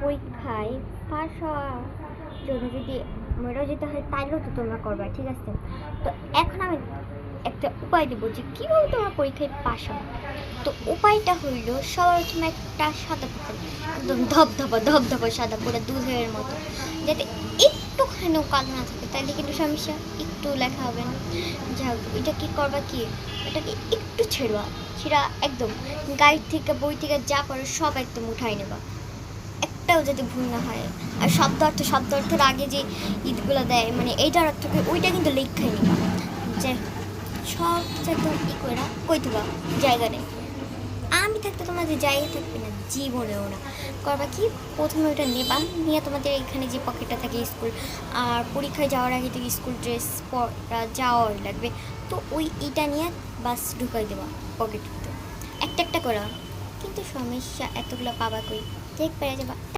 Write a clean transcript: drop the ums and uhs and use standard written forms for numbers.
পরীক্ষায় পাস হওয়ার জন্য যদি মরে যেতে হয় তাইলেও তো তোমরা করবা, ঠিক আছে? তো এখন আমি একটা উপায় দেবো যে কীভাবে তোমরা পরীক্ষায় পাস হবে। তো উপায়টা হইল সবার প্রথমে একটা সাদা কাপড়, একদম ধবধবা ধবধবা সাদা, পুরো দুধের মতো, যাতে একটুখানিও কালো না থাকে, তাইলে কিন্তু সমস্যা, একটু লেখা হবে না। যাই হোক, এটা কী করবা, কি এটাকে একটু ছেড়বা, ছেঁড়া একদম গাইড থেকে বই থেকে যা পড়ে সব একদম উঠাই নেবা, একটাও যাতে ভুল না হয়। আর শব্দ অর্থের আগে যে ঈদগুলো দেয়, মানে এইটার অর্থকে ওইটা কিন্তু লেখাই নেবা, যে সব একদম করে কই দিবা জায়গা নেই। আমি থাকতে তোমাদের জায়গা থাকবে না, জীবনেও না। করবা কি, প্রথমে ওইটা নেবা, নিয়ে তোমাদের এখানে যে পকেটটা থাকে স্কুল, আর পরীক্ষায় যাওয়ার আগে তো স্কুল ড্রেস পরা যাওয়াই লাগবে, তো ওই এটা নিয়ে বাস ঢুকাই দেবা পকেটে, একটা একটা করা। কিন্তু সমস্যা এতগুলো পাবা কই, ঠিক পেয়ে যাবা।